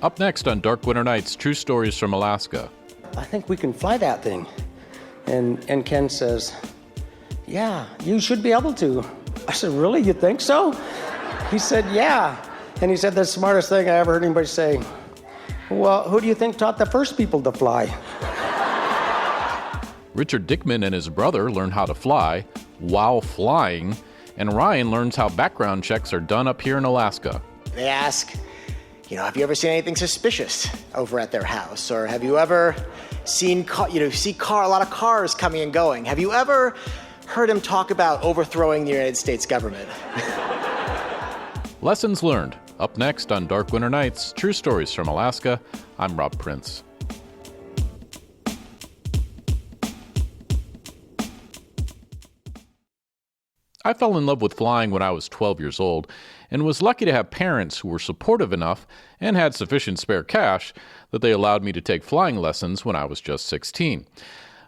Up next on Dark Winter Nights, True Stories from Alaska. I think we can fly that thing. And Ken says, yeah, you should be able to. I said, really, you think so? He said, yeah. And he said the smartest thing I ever heard anybody say, well, who do you think taught the first people to fly? Richard Dickman and his brother learn how to fly while flying, and Ryan learns how background checks are done up here in Alaska. They ask, have you ever seen anything suspicious over at their house? Or have you ever seen, a lot of cars coming and going? Have you ever heard him talk about overthrowing the United States government? Lessons learned. Up next on Dark Winter Nights, True Stories from Alaska. I'm Rob Prince. I fell in love with flying when I was 12 years old and was lucky to have parents who were supportive enough and had sufficient spare cash that they allowed me to take flying lessons when I was just 16.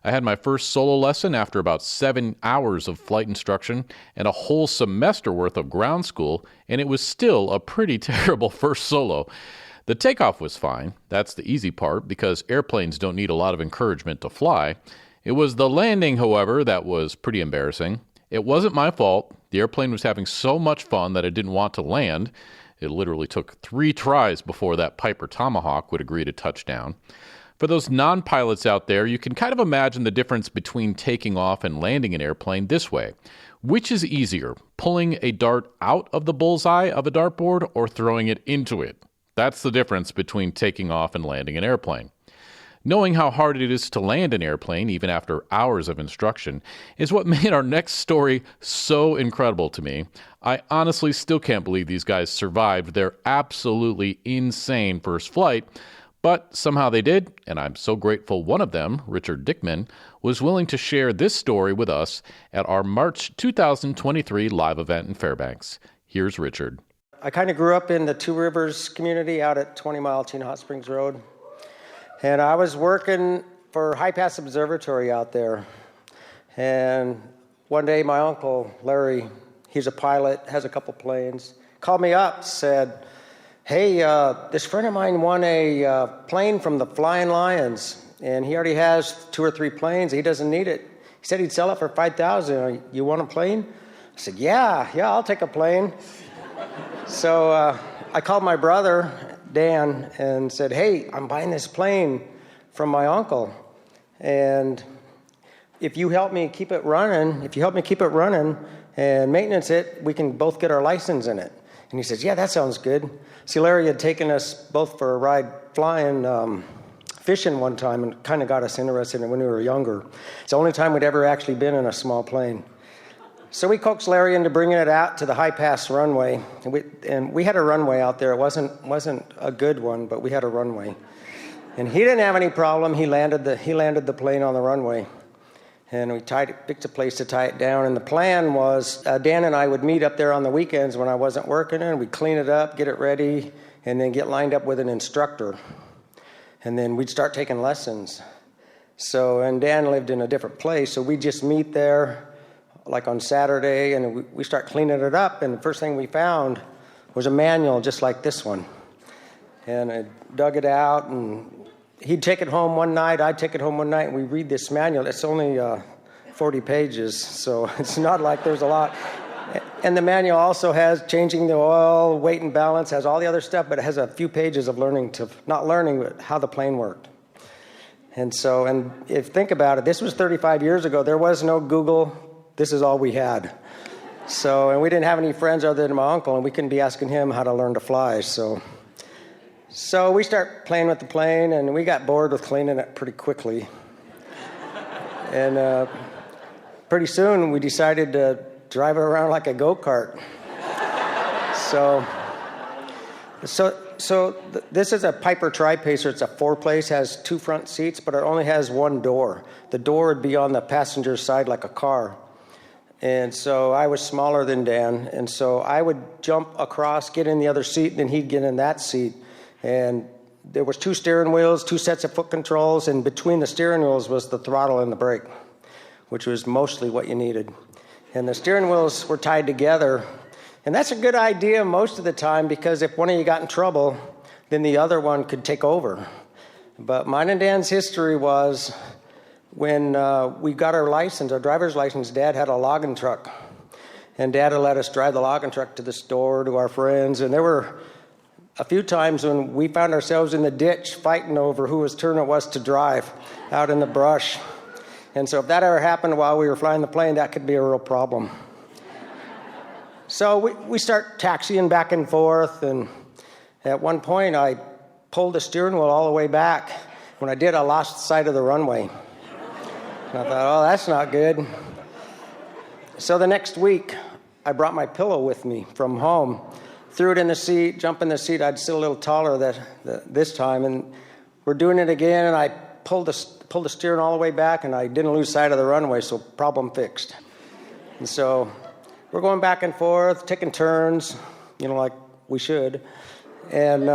I had my first solo lesson after about 7 hours of flight instruction and a whole semester worth of ground school, and it was still a pretty terrible first solo. The takeoff was fine. That's the easy part because airplanes don't need a lot of encouragement to fly. It was the landing, however, that was pretty embarrassing. It wasn't my fault. The airplane was having so much fun that it didn't want to land. It literally took 3 tries before that Piper Tomahawk would agree to touch down. For those non-pilots out there, you can kind of imagine the difference between taking off and landing an airplane this way. Which is easier, pulling a dart out of the bullseye of a dartboard or throwing it into it? That's the difference between taking off and landing an airplane. Knowing how hard it is to land an airplane, even after hours of instruction, is what made our next story so incredible to me. I honestly still can't believe these guys survived their absolutely insane first flight, but somehow they did, and I'm so grateful one of them, Richard Dickman, was willing to share this story with us at our March 2023 live event in Fairbanks. Here's Richard. I kind of grew up in the Two Rivers community out at 20 Mile Teen Hot Springs Road. And I was working for High Pass Observatory out there. And one day my uncle, Larry, he's a pilot, has a couple planes, called me up, said, hey, this friend of mine won a plane from the Flying Lions, and he already has 2 or 3 planes. He doesn't need it. He said he'd sell it for $5,000. You want a plane? I said, yeah, I'll take a plane. So I called my brother, Dan, and said, hey, I'm buying this plane from my uncle, and if you help me keep it running and maintenance it, we can both get our license in it. And he says, yeah, that sounds good. See, Larry had taken us both for a ride flying, fishing one time, and kind of got us interested in it when we were younger. It's the only time we'd ever actually been in a small plane. So we coaxed Larry into bringing it out to the High Pass runway, and we had a runway out there. It wasn't a good one, but we had a runway, and he didn't have any problem. He landed the plane on the runway, and we picked a place to tie it down. And the plan was Dan and I would meet up there on the weekends when I wasn't working, and we'd clean it up, get it ready, and then get lined up with an instructor, and then we'd start taking lessons. And Dan lived in a different place, so we'd just meet there like on Saturday, and we start cleaning it up, and the first thing we found was a manual just like this one. And I dug it out, and he'd take it home one night, I'd take it home one night, and we read this manual. It's only 40 pages, so it's not like there's a lot. And the manual also has changing the oil, weight and balance, has all the other stuff, but it has a few pages of not learning, but how the plane worked. And if think about it, this was 35 years ago. There was no Google. This is all we had. And we didn't have any friends other than my uncle, and we couldn't be asking him how to learn to fly. So we start playing with the plane, and we got bored with cleaning it pretty quickly. And pretty soon we decided to drive it around like a go-kart. This is a Piper Tri-Pacer. It's a 4-place, has 2 front seats, but it only has 1 door. The door would be on the passenger side like a car. And so I was smaller than Dan, and so I would jump across, get in the other seat, and then he'd get in that seat. And there was 2 steering wheels, 2 sets of foot controls, and between the steering wheels was the throttle and the brake, which was mostly what you needed. And the steering wheels were tied together, and that's a good idea most of the time, because if one of you got in trouble, then the other one could take over. But mine and Dan's history was when we got our license, our driver's license, Dad had a logging truck. And Dad had let us drive the logging truck to the store, to our friends. And there were a few times when we found ourselves in the ditch fighting over whose turn it was to drive out in the brush. And so if that ever happened while we were flying the plane, that could be a real problem. So we start taxiing back and forth, and at one point I pulled the steering wheel all the way back. When I did, I lost sight of the runway. And I thought, oh, that's not good. So the next week, I brought my pillow with me from home, threw it in the seat, jumped in the seat. I'd sit a little taller this time, and we're doing it again, and I pulled the steering all the way back, and I didn't lose sight of the runway, so problem fixed. And so we're going back and forth, taking turns, like we should. And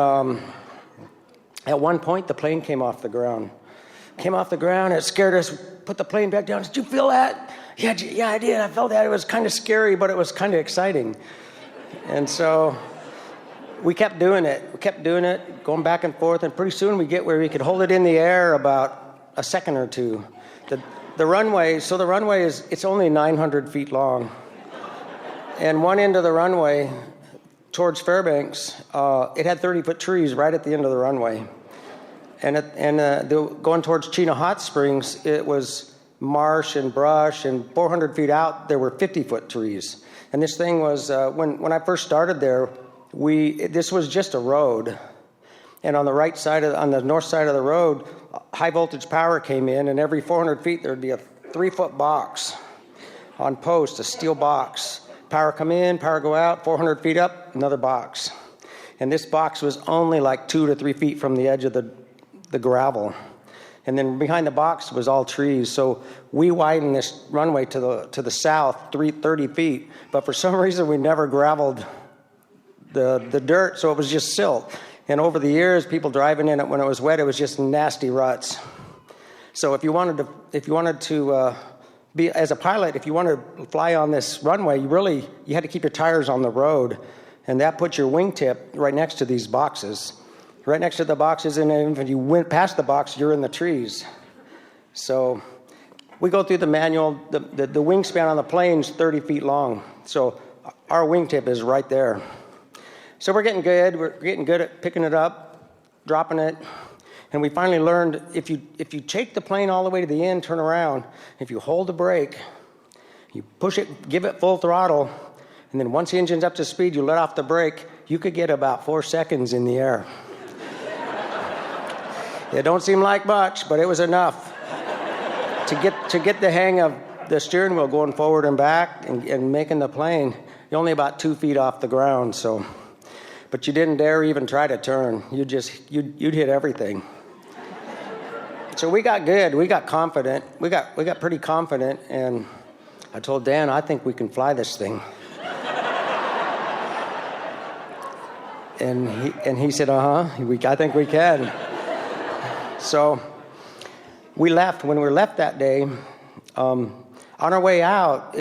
at one point, the plane came off the ground. It scared us, put the plane back down. Did you feel that? Yeah, I did. I felt that. It was kind of scary, but it was kind of exciting. And so we kept doing it, going back and forth, and pretty soon we get where we could hold it in the air about a second or two. The runway it's only 900 feet long. And one end of the runway towards Fairbanks, it had 30-foot trees right at the end of the runway. And going towards Chena Hot Springs, it was marsh and brush, and 400 feet out, there were 50-foot trees. And this thing was, when I first started there, this was just a road. And on the north side of the road, high voltage power came in, and every 400 feet, there'd be a 3-foot box on post, a steel box. Power come in, power go out, 400 feet up, another box. And this box was only like 2 to 3 feet from the edge of the gravel. And then behind the box was all trees. So we widened this runway to the south 30 feet, but for some reason we never graveled the dirt, so it was just silt. And over the years, people driving in it when it was wet, it was just nasty ruts. So if you wanted to be as a pilot, if you wanted to fly on this runway, you had to keep your tires on the road, and that put your wingtip right next to these boxes. Right next to the boxes, and if you went past the box, you're in the trees. So we go through the manual. The wingspan on the plane's 30 feet long, so our wingtip is right there. So we're getting good. We're getting good at picking it up, dropping it, and we finally learned if you take the plane all the way to the end, turn around, if you hold the brake, you push it, give it full throttle, and then once the engine's up to speed, you let off the brake, you could get about 4 seconds in the air. It don't seem like much, but it was enough to get the hang of the steering wheel going forward and back and making the plane. You're only about 2 feet off the ground, so. But you didn't dare even try to turn. You'd hit everything. So we got good. We got confident. We got pretty confident, and I told Dan, I think we can fly this thing. And he said, I think we can. So we left. When we left that day, on our way out,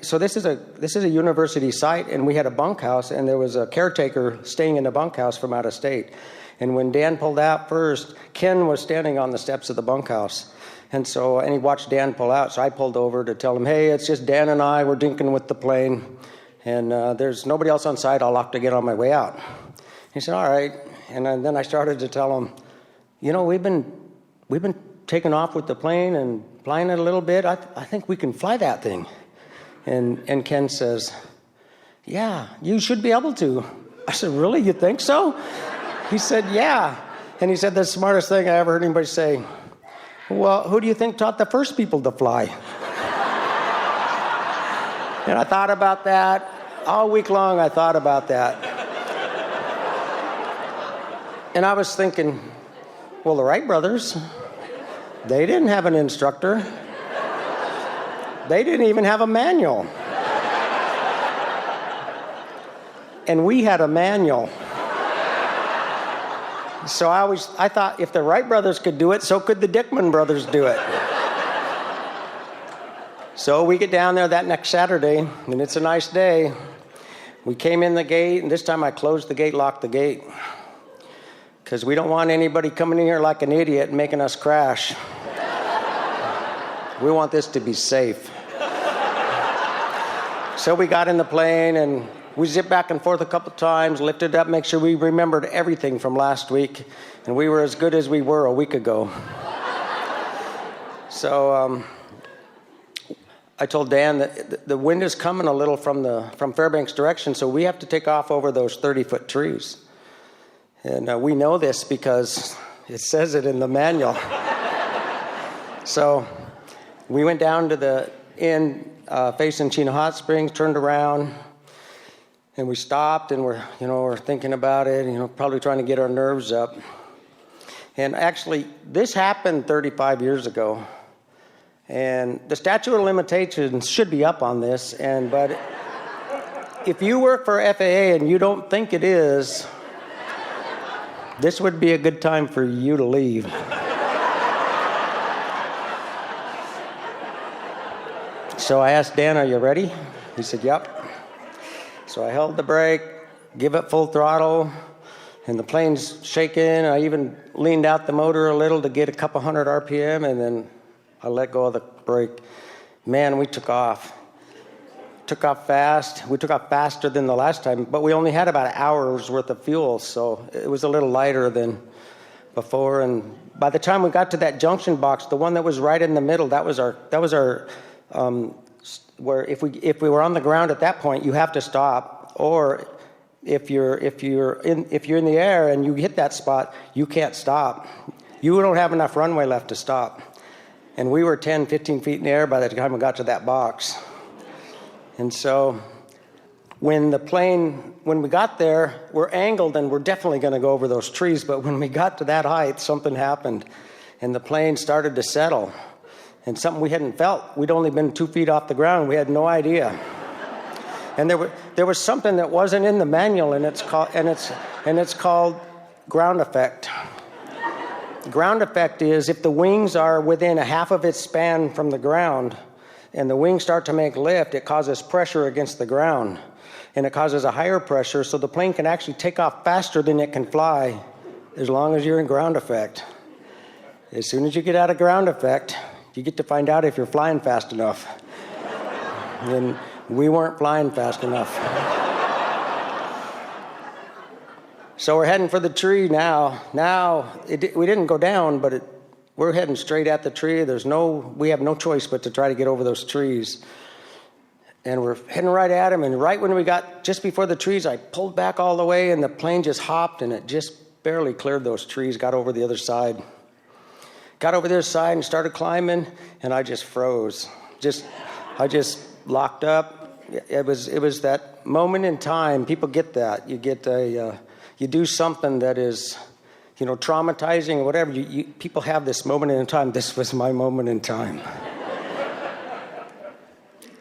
so this is a university site, and we had a bunkhouse, and there was a caretaker staying in the bunkhouse from out of state. And when Dan pulled out first, Ken was standing on the steps of the bunkhouse. And he watched Dan pull out, so I pulled over to tell him, hey, it's just Dan and I, we're dinking with the plane, and there's nobody else on site, I'll have to get on my way out. He said, all right. And then I started to tell him, we've been taking off with the plane and flying it a little bit. I think we can fly that thing. And Ken says, yeah, you should be able to. I said, really, you think so? He said, yeah. And he said the smartest thing I ever heard anybody say, well, who do you think taught the first people to fly? And I thought about that. All week long, I thought about that. And I was thinking, well, the Wright brothers, they didn't have an instructor. They didn't even have a manual. And we had a manual. So I thought if the Wright brothers could do it, so could the Dickman brothers do it. So we get down there that next Saturday, and it's a nice day. We came in the gate, and this time I closed the gate, locked the gate. because we don't want anybody coming in here like an idiot and making us crash. We want this to be safe. So we got in the plane and we zipped back and forth a couple times, lifted up, make sure we remembered everything from last week, and we were as good as we were a week ago. So I told Dan that the wind is coming a little from Fairbanks direction, so we have to take off over those 30-foot trees. And we know this because it says it in the manual. So we went down to the inn facing Chino Hot Springs, turned around, and we stopped, and we're thinking about it, probably trying to get our nerves up. And actually, this happened 35 years ago. And the statute of limitations should be up on this, but if you work for FAA and you don't think it is, this would be a good time for you to leave. So I asked Dan, "Are you ready?" He said, "Yep." So I held the brake, give it full throttle, and the plane's shaking. I even leaned out the motor a little to get a couple hundred RPM, and then I let go of the brake. Man, we took off. Took off fast. We took off faster than the last time, but we only had about an hour's worth of fuel, so it was a little lighter than before. And by the time we got to that junction box, the one that was right in the middle, that was our where if we were on the ground at that point, you have to stop, or if you're in the air and you hit that spot, you can't stop. You don't have enough runway left to stop. And we were 10, 15 feet in the air by the time we got to that box. And so when we got there, we're angled and we're definitely going to go over those trees, but when we got to that height, something happened, and the plane started to settle. And something we hadn't felt. We'd only been 2 feet off the ground. We had no idea. And there was something that wasn't in the manual, and it's called ground effect. Ground effect is if the wings are within a half of its span from the ground, and the wings start to make lift, it causes pressure against the ground, and it causes a higher pressure, so the plane can actually take off faster than it can fly, as long as you're in ground effect. As soon as you get out of ground effect, you get to find out if you're flying fast enough. And we weren't flying fast enough. So we're heading for the tree now. We didn't go down, but we're heading straight at the tree. We have no choice but to try to get over those trees. And we're heading right at them, and right when we got just before the trees, I pulled back all the way, and the plane just hopped, and it just barely cleared those trees, got over the other side. Got over this side and started climbing, and I just froze. I just locked up. It was that moment in time. People get that. You do something that is, traumatizing or whatever. People have this moment in time. This was my moment in time.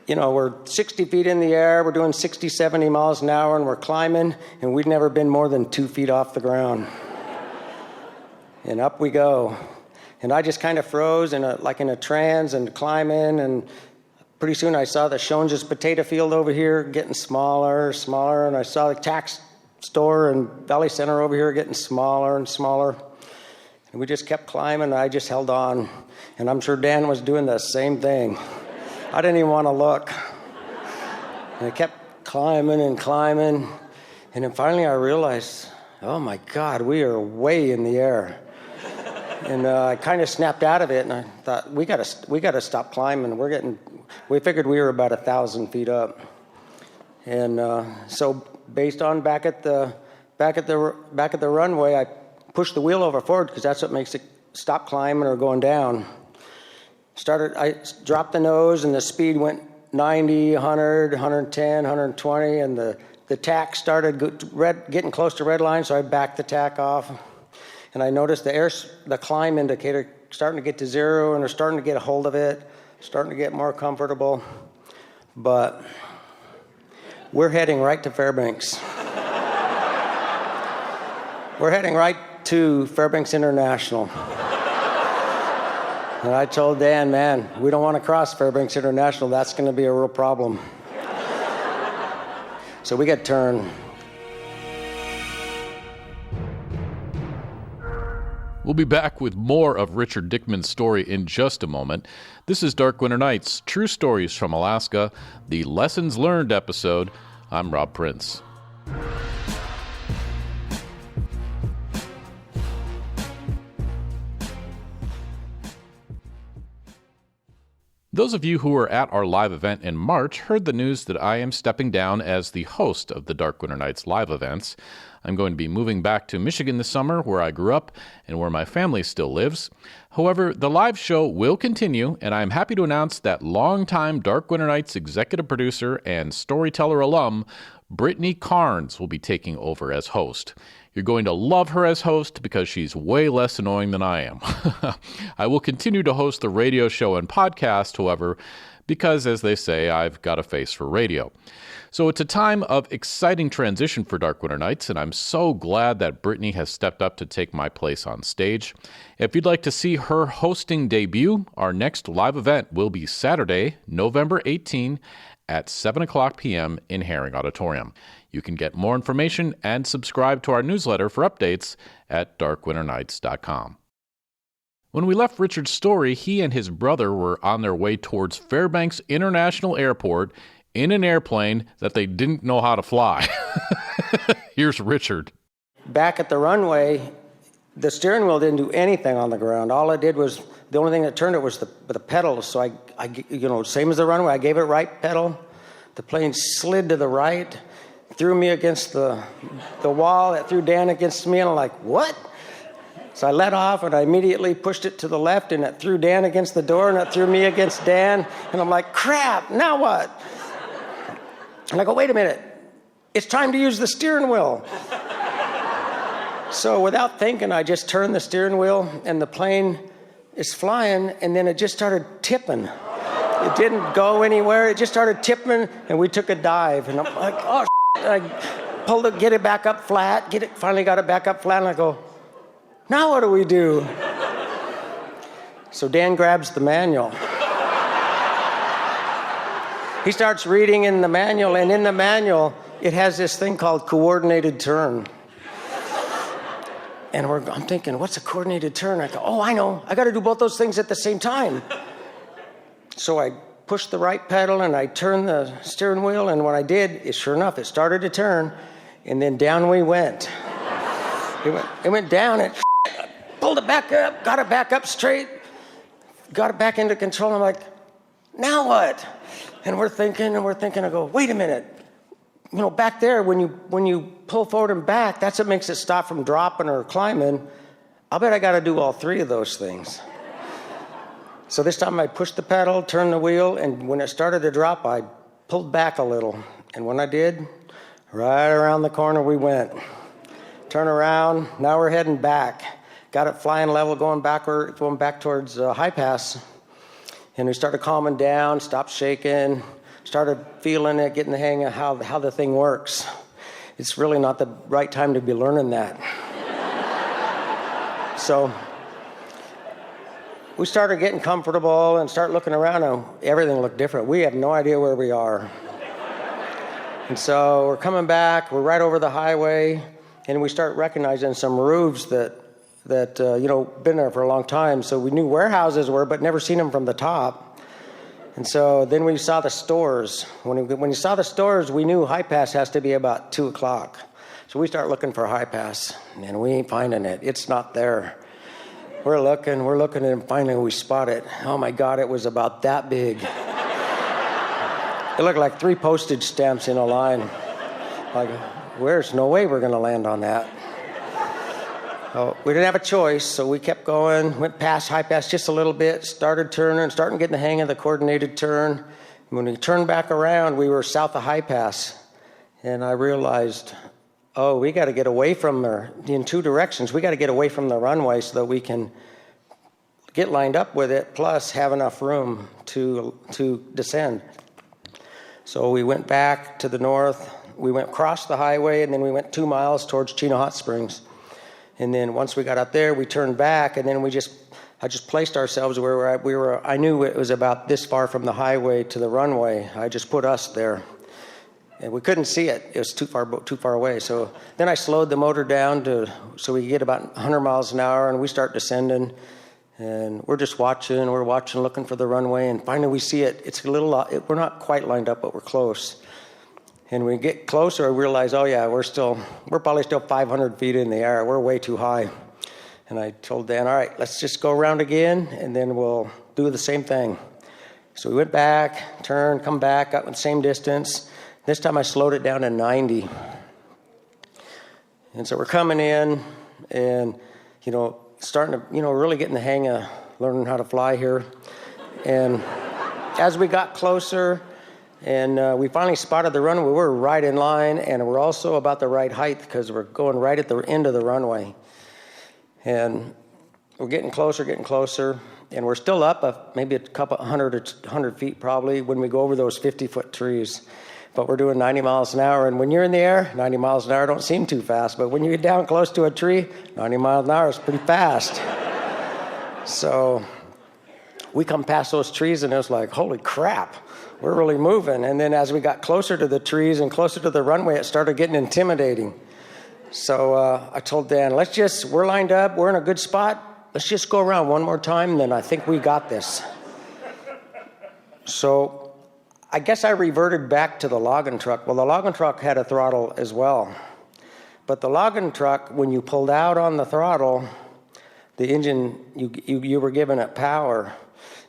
We're 60 feet in the air. We're doing 60, 70 miles an hour, and we're climbing, and we'd never been more than 2 feet off the ground. And up we go. And I just kind of froze like in a trance and climbing, and pretty soon I saw the Shones' potato field over here getting smaller, and I saw the tax store and Valley Center over here getting smaller and smaller. And we just kept climbing, and I just held on. And I'm sure Dan was doing the same thing. I didn't even want to look. And I kept climbing, and then finally I realized, oh my God, we are way in the air. And I kind of snapped out of it, and I thought, we gotta stop climbing. We figured we were about 1,000 feet up. And so based on back at the runway, I pushed the wheel over forward because that's what makes it stop climbing or going down. I dropped the nose, and the speed went 90, 100, 110, 120, and the tack started getting close to red line, so I backed the tack off. And I noticed the climb indicator starting to get to zero, and they're starting to get a hold of it, starting to get more comfortable. But we're heading right to Fairbanks. We're heading right to Fairbanks International. And I told Dan, man, we don't want to cross Fairbanks International. That's going to be a real problem. So we got turned. We'll be back with more of Richard Dickman's story in just a moment. This is Dark Winter Nights, True Stories from Alaska, the Lessons Learned episode. I'm Rob Prince. Those of you who were at our live event in March heard the news that I am stepping down as the host of the Dark Winter Nights live events. I'm going to be moving back to Michigan this summer, where I grew up and where my family still lives. However, the live show will continue, and I'm happy to announce that longtime Dark Winter Nights executive producer and storyteller alum, Brittany Carnes, will be taking over as host. You're going to love her as host because she's way less annoying than I am. I will continue to host the radio show and podcast, however, because, as they say, I've got a face for radio. So it's a time of exciting transition for Dark Winter Nights, and I'm so glad that Brittany has stepped up to take my place on stage. If you'd like to see her hosting debut, our next live event will be Saturday, November 18 at 7 o'clock p.m. in Herring Auditorium. You can get more information and subscribe to our newsletter for updates at darkwinternights.com. When we left Richard's story, he and his brother were on their way towards Fairbanks International Airport in an airplane that they didn't know how to fly. Here's Richard. Back at the runway, the steering wheel didn't do anything on the ground. All it did was, the only thing that turned it was the pedals. So I same as the runway, I gave it right pedal. The plane slid to the right, threw me against the wall. It threw Dan against me, and I'm like, what? So I let off, and I immediately pushed it to the left, and it threw Dan against the door, and it threw me against Dan. And I'm like, crap, now what? And I go, wait a minute. It's time to use the steering wheel. So without thinking, I just turned the steering wheel, and the plane is flying, and then it just started tipping. It didn't go anywhere. It just started tipping, and we took a dive. And I'm like, oh, shit. I pulled it, get it back up flat, finally got it back up flat, and I go, now what do we do? So Dan grabs the manual. He starts reading in the manual, and in the manual, it has this thing called coordinated turn. And I'm thinking, what's a coordinated turn? I go, oh, I know. I got to do both those things at the same time. So I pushed the right pedal, and I turned the steering wheel, and when I did, sure enough, it started to turn, and then down we went. It went down, and pulled it back up, got it back up straight, got it back into control. I'm like, now what? And we're thinking, I go, wait a minute. Back there, when you pull forward and back, that's what makes it stop from dropping or climbing. I'll bet I got to do all three of those things. So this time I pushed the pedal, turned the wheel, and when it started to drop, I pulled back a little. And when I did, right around the corner we went. Turn around, now we're heading back. Got it flying level, going back towards High Pass. And we started calming down, stopped shaking, started feeling it, getting the hang of how the thing works. It's really not the right time to be learning that. So we started getting comfortable and start looking around, and everything looked different. We have no idea where we are. And so we're coming back, we're right over the highway, and we start recognizing some roofs that been there for a long time. So we knew where houses were, but never seen them from the top. And so then we saw the stores. When you saw the stores, we knew High Pass has to be about 2 o'clock. So we start looking for High Pass, and we ain't finding it. It's not there. We're looking, and finally we spot it. Oh my God, it was about that big. It looked like 3 postage stamps in a line. Like, there's no way we're gonna land on that. Oh, we didn't have a choice, so we kept going, went past High Pass just a little bit, starting getting the hang of the coordinated turn. When we turned back around, we were south of High Pass, and I realized, we got to get away from there in 2 directions. We got to get away from the runway so that we can get lined up with it, plus have enough room to descend. So we went back to the north. We went across the highway, and then we went 2 miles towards Chino Hot Springs. And then once we got up there, we turned back, and then I just placed ourselves where we were. I knew it was about this far from the highway to the runway. I just put us there. and we couldn't see it. It was too far away. So then I slowed the motor down so we could get about 100 miles an hour, and we start descending. And we're just watching, looking for the runway, and finally we see it. It's a little, we're not quite lined up, but we're close. And we get closer, I realize, oh yeah, we're probably still 500 feet in the air. We're way too high. And I told Dan, all right, let's just go around again, and then we'll do the same thing. So we went back, turned, come back, got the same distance. This time I slowed it down to 90. And so we're coming in, and, starting to, really getting the hang of learning how to fly here. And as we got closer, and we finally spotted the runway, we were right in line, and we're also about the right height because we're going right at the end of the runway. And we're getting closer, and we're still up maybe a couple 100 feet probably when we go over those 50-foot trees. But we're doing 90 miles an hour, and when you're in the air, 90 miles an hour don't seem too fast, but when you get down close to a tree, 90 miles an hour is pretty fast. So we come past those trees, and it was like, holy crap, we're really moving. And then as we got closer to the trees and closer to the runway, it started getting intimidating. So I told Dan, we're lined up, we're in a good spot, let's just go around one more time, then I think we got this. So I guess I reverted back to the logging truck. Well, the logging truck had a throttle as well. But the logging truck, when you pulled out on the throttle, the engine, you were giving it power.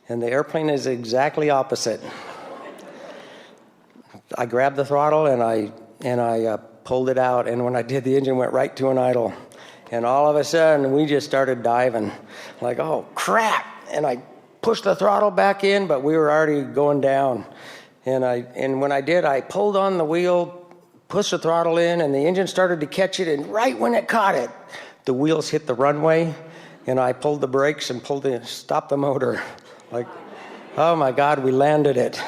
And the airplane is exactly opposite. I grabbed the throttle and I pulled it out. And when I did, the engine went right to an idle. And all of a sudden, we just started diving. Like, oh, crap. And I pushed the throttle back in, but we were already going down. And when I did, I pulled on the wheel, pushed the throttle in, and the engine started to catch it. And right when it caught it, the wheels hit the runway, and I pulled the brakes and stopped the motor. Like, oh my God, we landed it.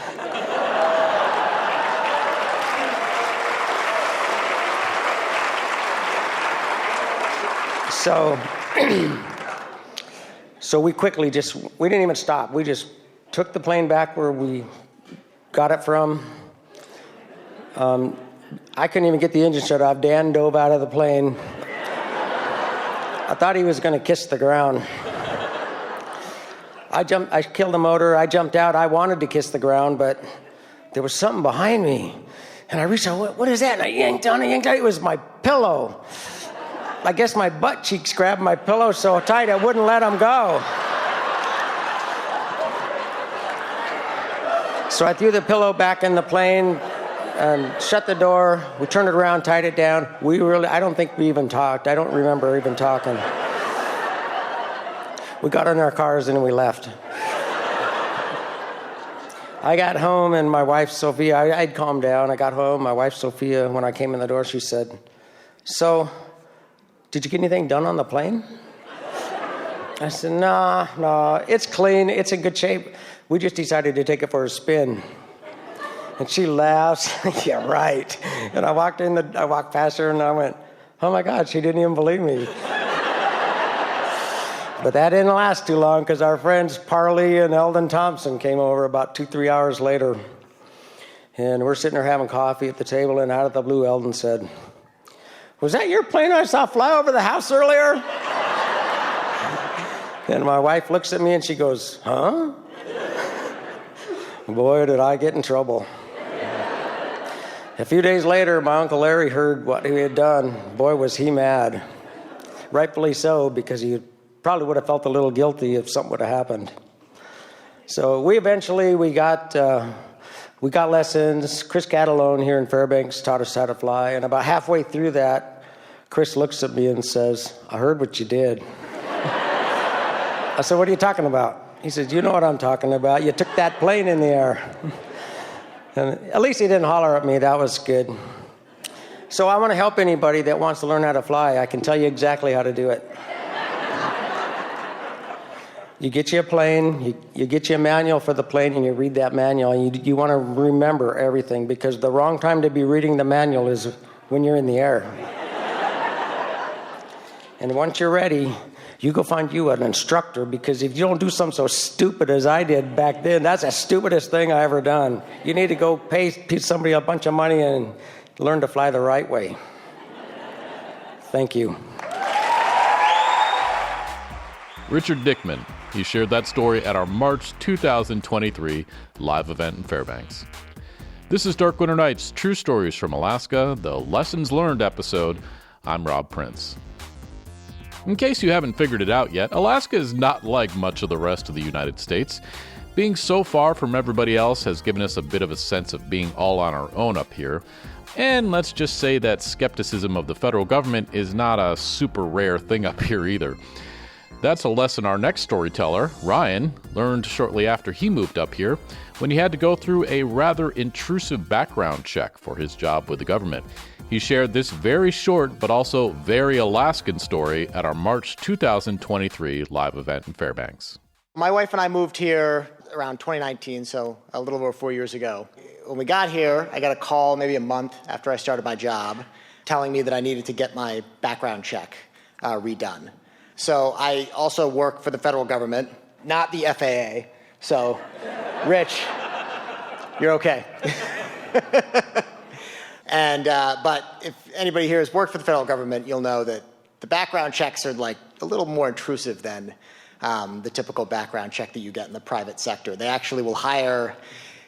So we quickly we didn't even stop. We just took the plane back where we got it from. I couldn't even get the engine shut off. Dan dove out of the plane. I thought he was going to kiss the ground. I killed the motor. I jumped out. I wanted to kiss the ground, but there was something behind me. And I reached out, what is that? And I yanked on it. It was my pillow. I guess my butt cheeks grabbed my pillow so tight I wouldn't let them go. So I threw the pillow back in the plane and shut the door. We turned it around, tied it down. I don't think we even talked. I don't remember even talking. We got in our cars and we left. I got home and my wife, Sophia, I'd calmed down. I got home. My wife, Sophia, when I came in the door, she said, so, did you get anything done on the plane? I said, no, it's clean. It's in good shape. We just decided to take it for a spin. And she laughs. Yeah, right. And I walked past her and I went, oh my God, she didn't even believe me. But that didn't last too long because our friends Parley and Eldon Thompson came over about 2-3 hours later. And we're sitting there having coffee at the table, and out of the blue, Eldon said, was that your plane I saw fly over the house earlier? And my wife looks at me and she goes, huh? Boy, did I get in trouble. A few days later, my Uncle Larry heard what he had done. Boy, was he mad. Rightfully so, because he probably would have felt a little guilty if something would have happened. So we got lessons. Chris Catalone here in Fairbanks taught us how to fly. And about halfway through that, Chris looks at me and says, I heard what you did. I said, what are you talking about? He said, you know what I'm talking about. You took that plane in the air. And at least he didn't holler at me. That was good. So I want to help anybody that wants to learn how to fly. I can tell you exactly how to do it. You get you a plane, you get you a manual for the plane, and you read that manual. And you want to remember everything, because the wrong time to be reading the manual is when you're in the air. And once you're ready, you go find you an instructor, because if you don't do something so stupid as I did back then, that's the stupidest thing I ever done. You need to go pay somebody a bunch of money and learn to fly the right way. Thank you. Richard Dickman. He shared that story at our March 2023 live event in Fairbanks. This is Dark Winter Nights, True Stories from Alaska, the Lessons Learned episode. I'm Rob Prince. In case you haven't figured it out yet, Alaska is not like much of the rest of the United States. Being so far from everybody else has given us a bit of a sense of being all on our own up here. And let's just say that skepticism of the federal government is not a super rare thing up here either. That's a lesson our next storyteller, Ryan, learned shortly after he moved up here, when he had to go through a rather intrusive background check for his job with the government. He shared this very short but also very Alaskan story at our March 2023 live event in Fairbanks. My wife and I moved here around 2019, so a little over 4 years ago. When we got here, I got a call maybe a month after I started my job telling me that I needed to get my background check redone. So I also work for the federal government, not the FAA. So, Rich, you're okay. But if anybody here has worked for the federal government, you'll know that the background checks are like a little more intrusive than the typical background check that you get in the private sector. They actually will hire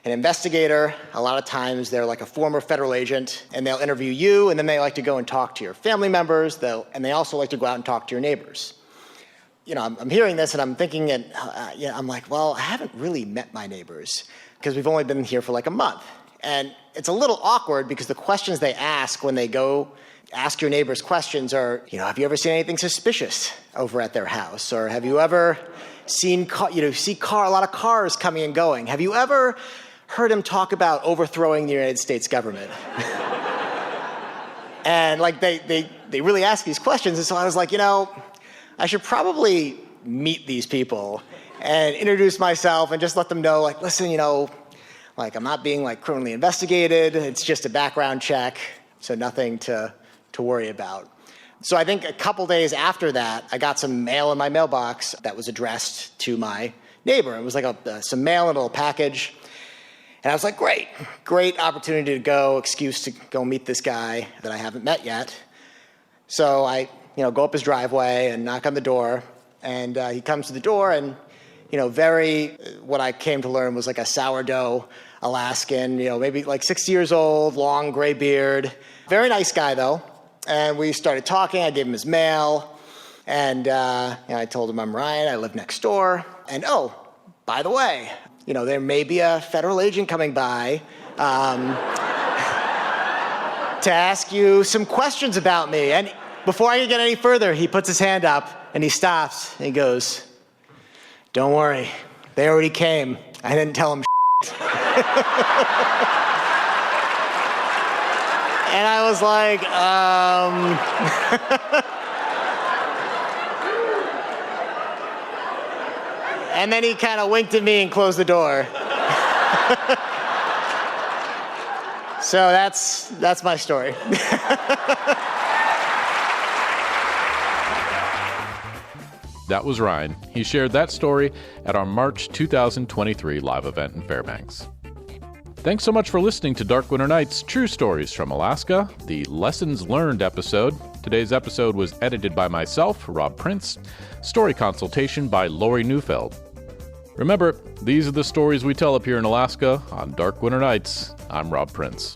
an investigator. A lot of times they're like a former federal agent, and they'll interview you, and then they like to go and talk to your family members, and they also like to go out and talk to your neighbors. You know, I'm hearing this and I'm thinking, and I'm like, well, I haven't really met my neighbors because we've only been here for like a month. And it's a little awkward because the questions they ask when they go ask your neighbors questions are, have you ever seen anything suspicious over at their house? Or have you ever seen, a lot of cars coming and going? Have you ever heard him talk about overthrowing the United States government? And like they really ask these questions. And so I was like, I should probably meet these people and introduce myself and just let them know, like, listen, I'm not being like criminally investigated. It's just a background check, so nothing to worry about. So I think a couple days after that, I got some mail in my mailbox that was addressed to my neighbor. It was like some mail in a little package. And I was like, great opportunity to go, excuse to go meet this guy that I haven't met yet. So I go up his driveway and knock on the door, and he comes to the door, and, what I came to learn was like a sourdough Alaskan, maybe like 60 years old, long gray beard. Very nice guy, though. And we started talking. I gave him his mail, and I told him I'm Ryan. I live next door. And, by the way, there may be a federal agent coming by to ask you some questions about me. And before I can get any further, he puts his hand up, and he stops, and he goes, don't worry, they already came. I didn't tell them And I was like, And then he kind of winked at me and closed the door. So that's my story. That was Ryan. He shared that story at our March 2023 live event in Fairbanks. Thanks so much for listening to Dark Winter Nights, True Stories from Alaska, the Lessons Learned episode. Today's episode was edited by myself, Rob Prince. Story consultation by Lori Neufeld. Remember, these are the stories we tell up here in Alaska on Dark Winter Nights. I'm Rob Prince.